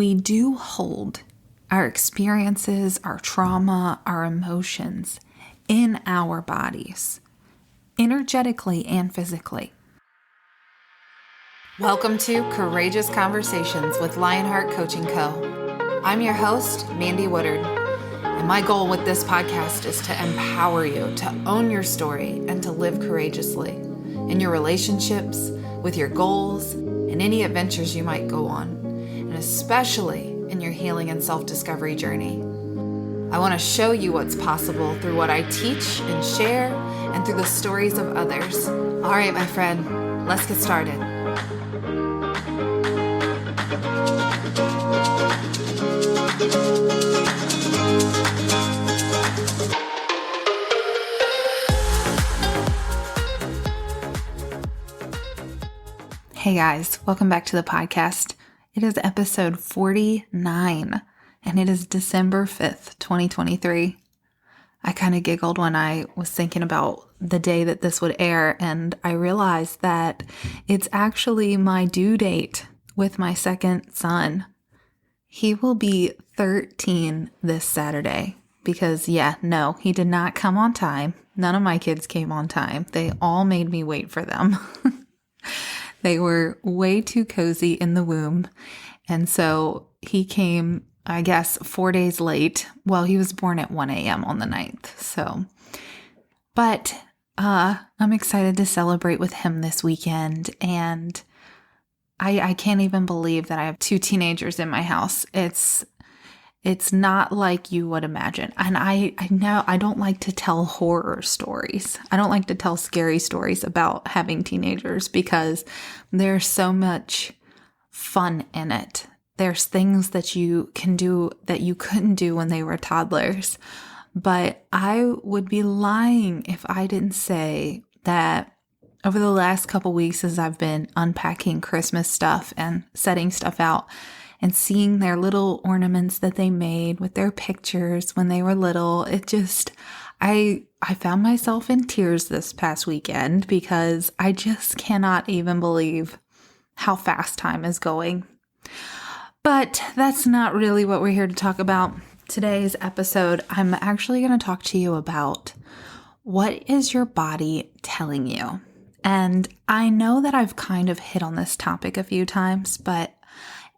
we do hold our experiences, our trauma, our emotions in our bodies, energetically and physically. Welcome to Courageous Conversations with Lionheart Coaching Co. I'm your host, Mandy Woodard, and my goal with this podcast is to empower you to own your story and to live courageously in your relationships, with your goals, and any adventures you might go on, and especially in your healing and self-discovery journey. I want to show you what's possible through what I teach and share and through the stories of others. All right, my friend, let's get started. Hey guys, welcome back to the podcast. It is episode 49 and it is December 5th, 2023. I kind of giggled when I was thinking about the day that this would air, and I realized that it's actually my due date with my second son. He will be 13 this Saturday because, no, he did not come on time. None of my kids came on time. They all made me wait for them. They were way too cozy in the womb. And so he came, I guess, 4 days late. Well, he was born at 1 a.m. on the 9th. But I'm excited to celebrate with him this weekend. And I can't even believe that I have two teenagers in my house. It's not like you would imagine. And I know I don't like to tell horror stories. I don't like to tell scary stories about having teenagers because there's so much fun in it. There's things that you can do that you couldn't do when they were toddlers. But I would be lying if I didn't say that over the last couple weeks as I've been unpacking Christmas stuff and setting stuff out, and seeing their little ornaments that they made with their pictures when they were little, I found myself in tears this past weekend because I just cannot even believe how fast time is going. But that's not really what we're here to talk about. Today's episode, I'm actually going to talk to you about what is your body telling you? And I know that I've kind of hit on this topic a few times, but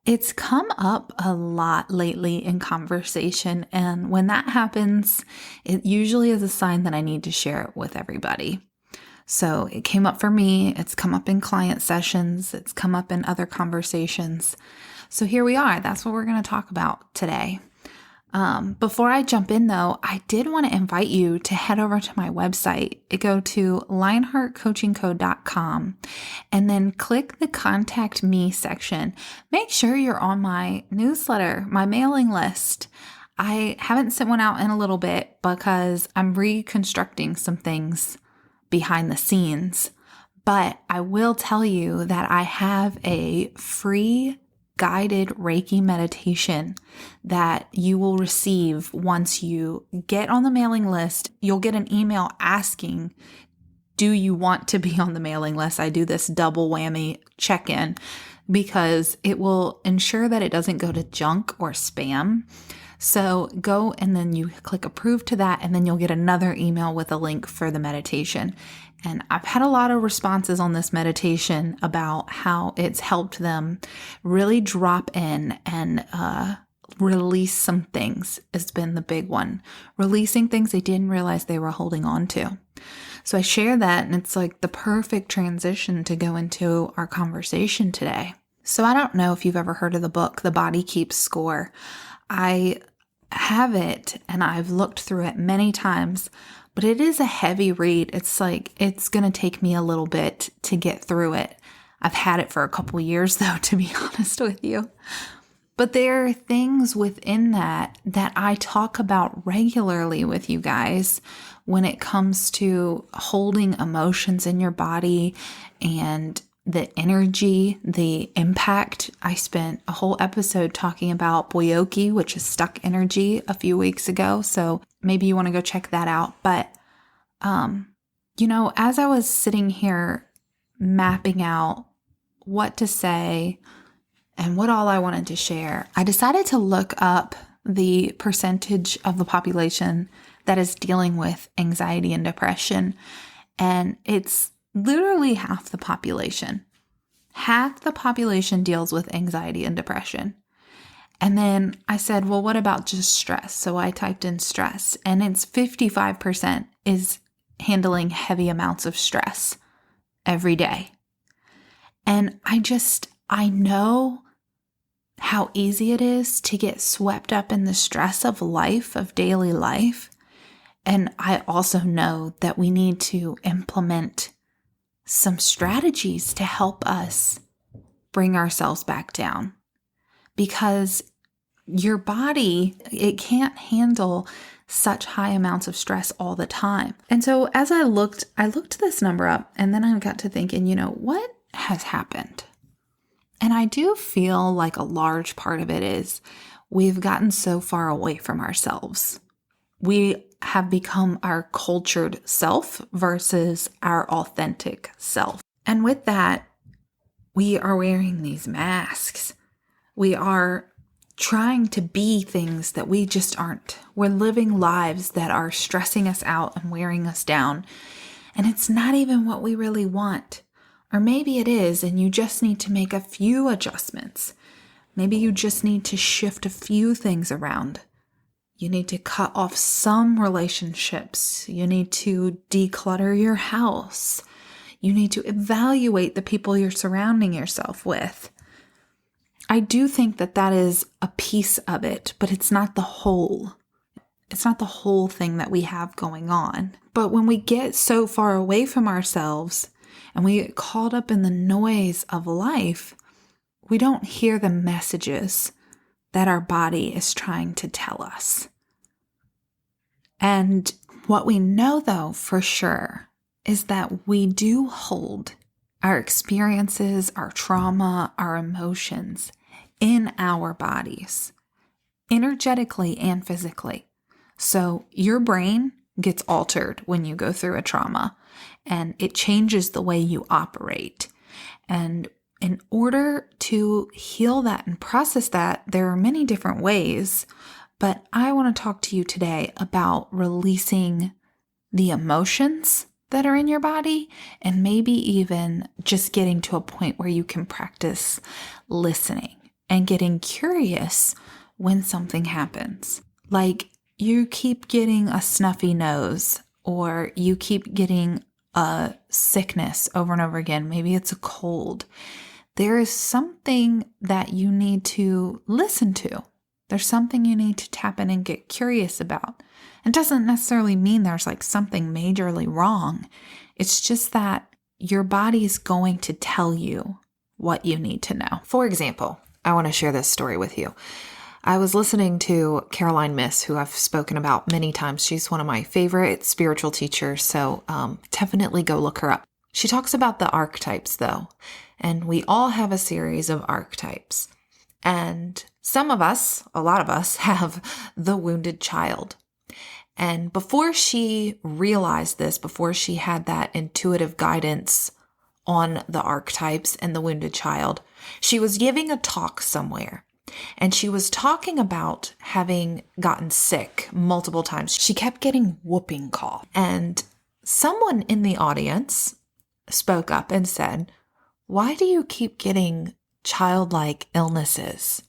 it's come up a lot lately in conversation, and when that happens, it usually is a sign that I need to share it with everybody. So it came up for me, it's come up in client sessions, it's come up in other conversations. So here we are, that's what we're going to talk about today. Before I jump in though, I did want to invite you to head over to my website. Go to lionheartcoachingco.com and then click the contact me section. Make sure you're on my newsletter, my mailing list. I haven't sent one out in a little bit because I'm reconstructing some things behind the scenes, but I will tell you that I have a free guided Reiki meditation that you will receive once you get on the mailing list. You'll get an email asking, do you want to be on the mailing list? I do this double whammy check-in because it will ensure that it doesn't go to junk or spam. So go and then you click approve to that, and then you'll get another email with a link for the meditation. And I've had a lot of responses on this meditation about how it's helped them really drop in and release some things. It's been the big one. Releasing things they didn't realize they were holding on to. So I share that, and it's like the perfect transition to go into our conversation today. So I don't know if you've ever heard of the book, The Body Keeps Score. I have it, and I've looked through it many times, but it is a heavy read. It's going to take me a little bit to get through it. I've had it for a couple years though, to be honest with you. But there are things within that I talk about regularly with you guys when it comes to holding emotions in your body and the energy, the impact. I spent a whole episode talking about boyoki, which is stuck energy, a few weeks ago. So maybe you want to go check that out. But, as I was sitting here mapping out what to say, and what all I wanted to share, I decided to look up the percentage of the population that is dealing with anxiety and depression. And it's literally half the population. Half the population deals with anxiety and depression. And then I said, well, what about just stress? So I typed in stress, and it's 55% is handling heavy amounts of stress every day. And I know how easy it is to get swept up in the stress of life, of daily life. And I also know that we need to implement some strategies to help us bring ourselves back down, because your body, it can't handle such high amounts of stress all the time. And so as I looked this number up, and then I got to thinking, what has happened? And I do feel like a large part of it is we've gotten so far away from ourselves. We have become our cultured self versus our authentic self. And with that, we are wearing these masks. We are trying to be things that we just aren't. We're living lives that are stressing us out and wearing us down. And it's not even what we really want. Or maybe it is, and you just need to make a few adjustments. Maybe you just need to shift a few things around. You need to cut off some relationships. You need to declutter your house. You need to evaluate the people you're surrounding yourself with. I do think that is a piece of it, but it's not the whole. It's not the whole thing that we have going on. But when we get so far away from ourselves and we get caught up in the noise of life, we don't hear the messages that our body is trying to tell us. And what we know, though, for sure, is that we do hold our experiences, our trauma, our emotions in our bodies, energetically and physically. So your brain gets altered when you go through a trauma, and it changes the way you operate. And in order to heal that and process that, there are many different ways, but I want to talk to you today about releasing the emotions that are in your body, and maybe even just getting to a point where you can practice listening and getting curious when something happens. Like you keep getting a snuffy nose, or you keep getting a sickness over and over again. Maybe it's a cold. There is something that you need to listen to. There's something you need to tap in and get curious about. It doesn't necessarily mean there's like something majorly wrong. It's just that your body's going to tell you what you need to know. For example, I want to share this story with you. I was listening to Caroline Myss, who I've spoken about many times. She's one of my favorite spiritual teachers, so definitely go look her up. She talks about the archetypes, though, and we all have a series of archetypes. And some of us, a lot of us, have the wounded child. And before she realized this, before she had that intuitive guidance on the archetypes and the wounded child, she was giving a talk somewhere. And she was talking about having gotten sick multiple times. She kept getting whooping cough. And someone in the audience spoke up and said, "Why do you keep getting childlike illnesses?"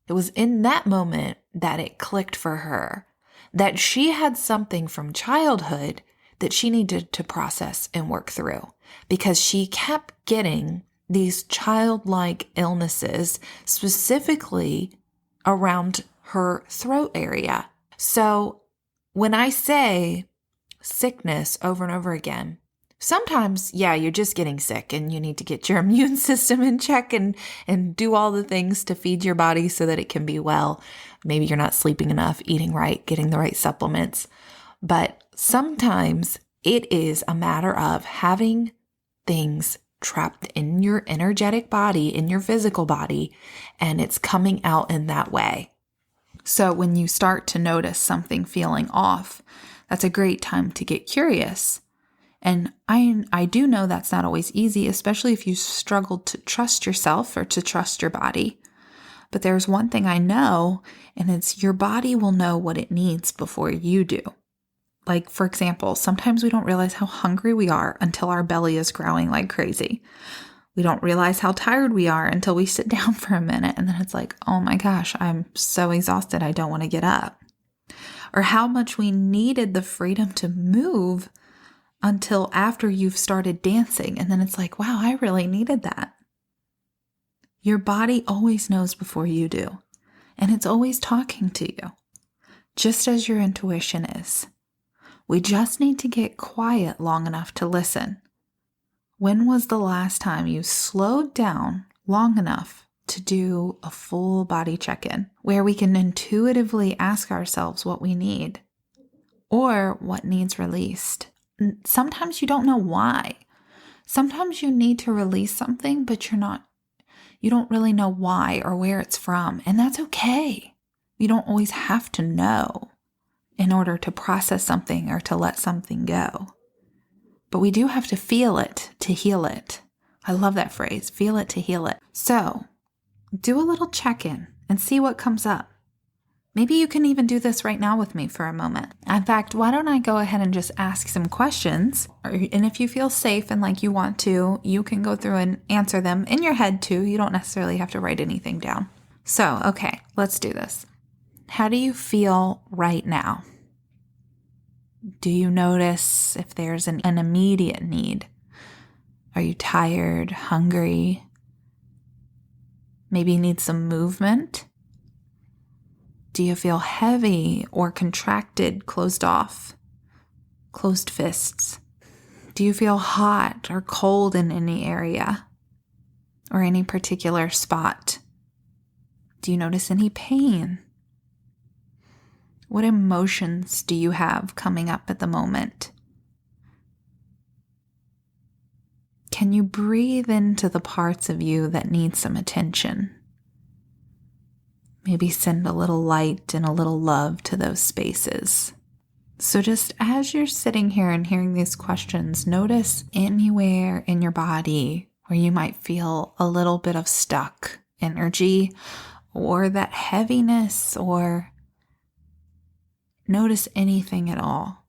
It was in that moment that it clicked for her that she had something from childhood that she needed to process and work through, because she kept getting these childlike illnesses, specifically around her throat area. So when I say sickness over and over again, sometimes, yeah, you're just getting sick and you need to get your immune system in check and do all the things to feed your body so that it can be well. Maybe you're not sleeping enough, eating right, getting the right supplements. But sometimes it is a matter of having things trapped in your energetic body, in your physical body, and it's coming out in that way. So when you start to notice something feeling off, that's a great time to get curious And I do know that's not always easy, especially if you struggle to trust yourself or to trust your body. But there's one thing I know, and it's your body will know what it needs before you do. Like, for example, sometimes we don't realize how hungry we are until our belly is growling like crazy. We don't realize how tired we are until we sit down for a minute, and then it's like, oh my gosh, I'm so exhausted, I don't want to get up. Or how much we needed the freedom to move until after you've started dancing, and then it's like, wow, I really needed that. Your body always knows before you do, and it's always talking to you, just as your intuition is. We just need to get quiet long enough to listen. When was the last time you slowed down long enough to do a full body check-in where we can intuitively ask ourselves what we need or what needs released? Sometimes you don't know why. Sometimes you need to release something, but you don't really know why or where it's from, and that's okay. You don't always have to know in order to process something or to let something go. But we do have to feel it to heal it. I love that phrase, feel it to heal it. So do a little check-in and see what comes up. Maybe you can even do this right now with me for a moment. In fact, why don't I go ahead and just ask some questions? And if you feel safe and like you want to, you can go through and answer them in your head too. You don't necessarily have to write anything down. So, okay, let's do this. How do you feel right now? Do you notice if there's an immediate need? Are you tired, hungry? Maybe you need some movement? Do you feel heavy or contracted, closed off, closed fists? Do you feel hot or cold in any area or any particular spot? Do you notice any pain? What emotions do you have coming up at the moment? Can you breathe into the parts of you that need some attention? Maybe send a little light and a little love to those spaces. So just as you're sitting here and hearing these questions, notice anywhere in your body where you might feel a little bit of stuck energy or that heaviness, or notice anything at all.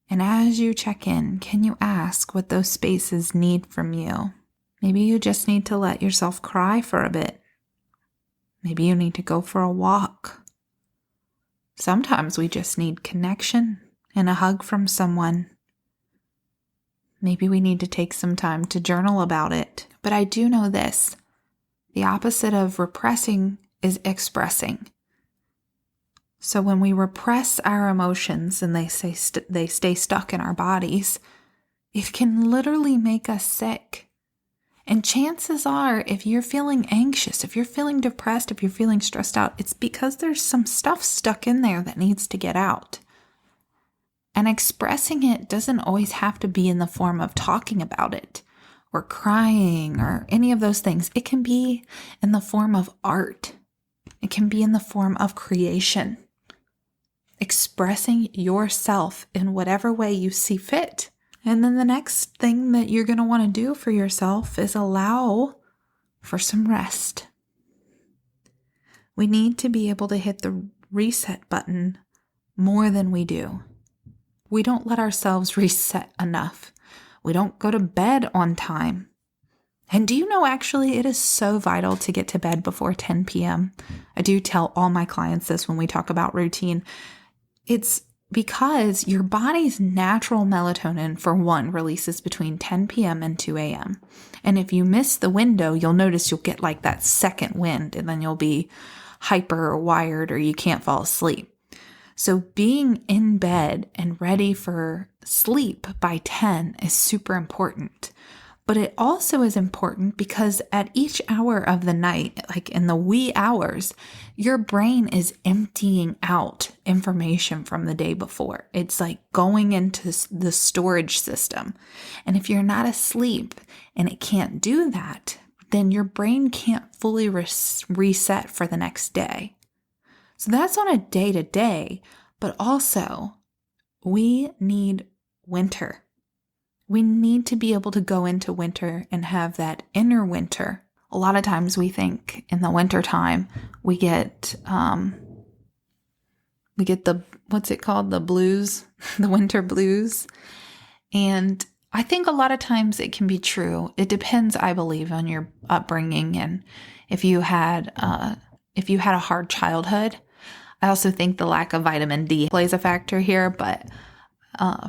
And as you check in, can you ask what those spaces need from you? Maybe you just need to let yourself cry for a bit. Maybe you need to go for a walk. Sometimes we just need connection and a hug from someone. Maybe we need to take some time to journal about it. But I do know this. The opposite of repressing is expressing. So when we repress our emotions and they stay stuck in our bodies, it can literally make us sick. And chances are, if you're feeling anxious, if you're feeling depressed, if you're feeling stressed out, it's because there's some stuff stuck in there that needs to get out. And expressing it doesn't always have to be in the form of talking about it or crying or any of those things. It can be in the form of art. It can be in the form of creation. Expressing yourself in whatever way you see fit. And then the next thing that you're going to want to do for yourself is allow for some rest. We need to be able to hit the reset button more than we do. We don't let ourselves reset enough. We don't go to bed on time. And do you know, actually, it is so vital to get to bed before 10 p.m. I do tell all my clients this when we talk about routine. It's because your body's natural melatonin, for one, releases between 10 p.m. and 2 a.m. And if you miss the window, you'll notice you'll get like that second wind, and then you'll be hyper or wired, or you can't fall asleep. So being in bed and ready for sleep by 10 is super important. But it also is important because at each hour of the night, like in the wee hours, your brain is emptying out information from the day before. It's like going into the storage system. And if you're not asleep and it can't do that, then your brain can't fully reset for the next day. So that's on a day-to-day, but also we need winter. We need to be able to go into winter and have that inner winter. A lot of times we think in the winter time we get the, what's it called? The blues, the winter blues. And I think a lot of times it can be true. It depends, I believe, on your upbringing and if you had a hard childhood. I also think the lack of vitamin D plays a factor here, but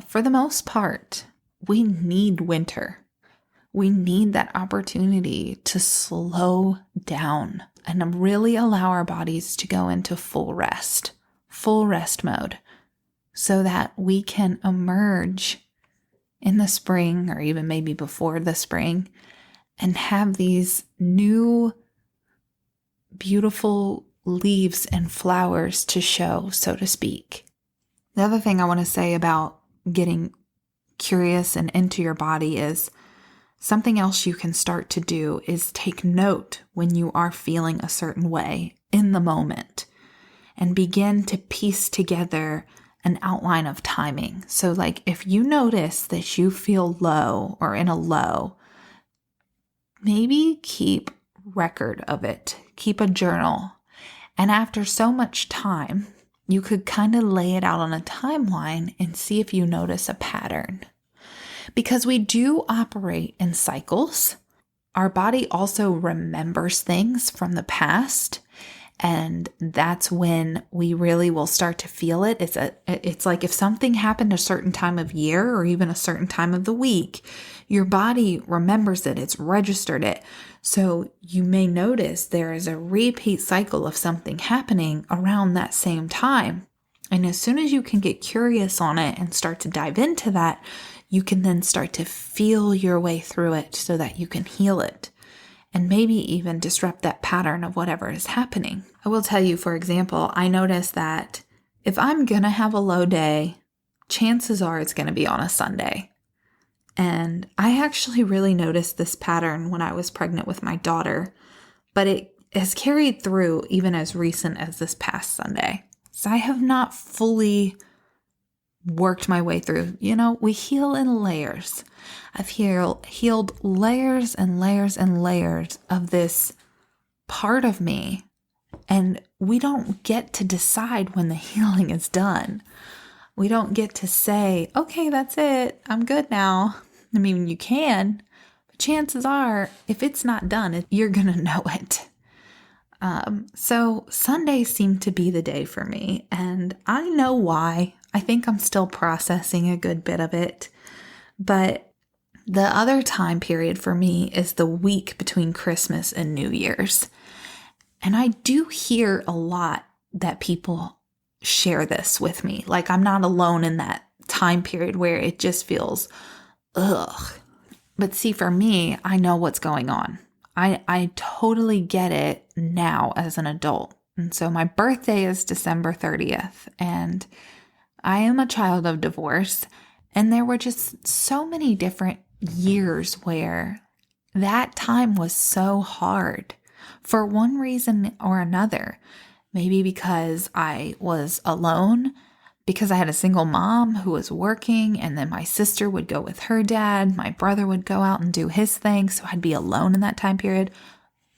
for the most part, we need winter. We need that opportunity to slow down and really allow our bodies to go into full rest mode, so that we can emerge in the spring or even maybe before the spring and have these new beautiful leaves and flowers to show, so to speak. The other thing I want to say about getting curious and into your body is something else you can start to do is take note when you are feeling a certain way in the moment and begin to piece together an outline of timing. So like if you notice that you feel low or in a low, maybe keep record of it. Keep a journal. And after so much time, you could kind of lay it out on a timeline and see if you notice a pattern. Because we do operate in cycles. Our body also remembers things from the past. And that's when we really will start to feel it. It's like if something happened a certain time of year or even a certain time of the week, your body remembers it. It's registered it. So you may notice there is a repeat cycle of something happening around that same time. And as soon as you can get curious on it and start to dive into that, you can then start to feel your way through it so that you can heal it. And maybe even disrupt that pattern of whatever is happening. I will tell you, for example, I noticed that if I'm going to have a low day, chances are it's going to be on a Sunday. And I actually really noticed this pattern when I was pregnant with my daughter, but it has carried through even as recent as this past Sunday. So I have not fully worked my way through. We heal in layers. I've healed layers and layers and layers of this part of me. And we don't get to decide when the healing is done. We don't get to say, okay, that's it. I'm good now. I mean, you can, but chances are if it's not done, you're going to know it. So Sundays seem to be the day for me, and I know why. I think I'm still processing a good bit of it, but the other time period for me is the week between Christmas and New Year's. And I do hear a lot that people share this with me. Like I'm not alone in that time period where it just feels, ugh. But see, for me, I know what's going on. I totally get it now as an adult. And so my birthday is December 30th, and I am a child of divorce. And there were just so many different years where that time was so hard for one reason or another. Maybe because I was alone, because I had a single mom who was working, and then my sister would go with her dad. My brother would go out and do his thing. So I'd be alone in that time period,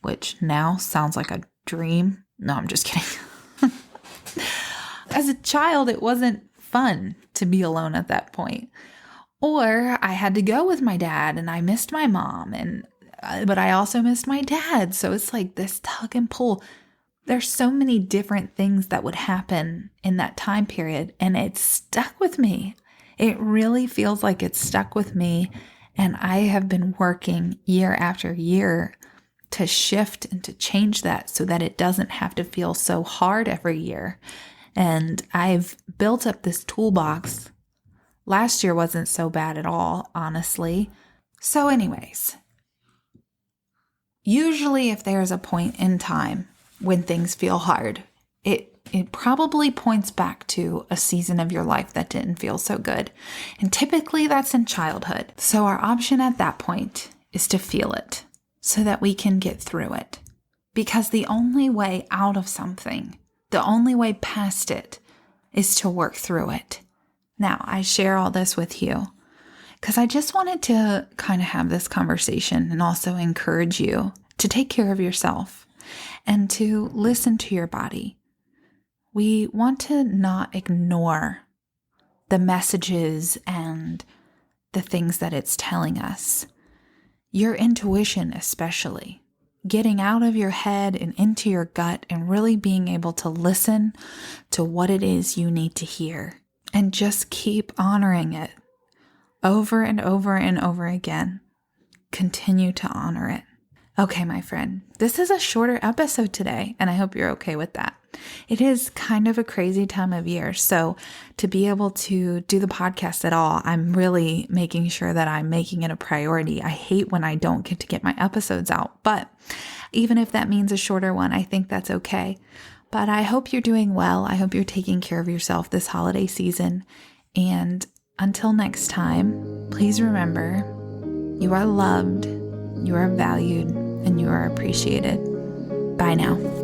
which now sounds like a dream. No, I'm just kidding. As a child, it wasn't fun to be alone at that point. Or I had to go with my dad and I missed my mom, but I also missed my dad. So it's like this tug and pull. There's so many different things that would happen in that time period, and it stuck with me. It really feels like it's stuck with me, and I have been working year after year to shift and to change that so that it doesn't have to feel so hard every year. And I've built up this toolbox. Last year wasn't so bad at all, honestly. So anyways, usually if there's a point in time when things feel hard, it probably points back to a season of your life that didn't feel so good. And typically that's in childhood. So our option at that point is to feel it so that we can get through it. Because the only way out of something, the only way past it, is to work through it. Now, I share all this with you because I just wanted to kind of have this conversation and also encourage you to take care of yourself and to listen to your body. We want to not ignore the messages and the things that it's telling us. Your intuition, especially. Getting out of your head and into your gut and really being able to listen to what it is you need to hear. And just keep honoring it over and over and over again. Continue to honor it. Okay, my friend, this is a shorter episode today, and I hope you're okay with that. It is kind of a crazy time of year, so to be able to do the podcast at all, I'm really making sure that I'm making it a priority. I hate when I don't get to get my episodes out, but even if that means a shorter one, I think that's okay. But I hope you're doing well. I hope you're taking care of yourself this holiday season. And until next time, please remember, you are loved, you are valued, and you are appreciated. Bye now.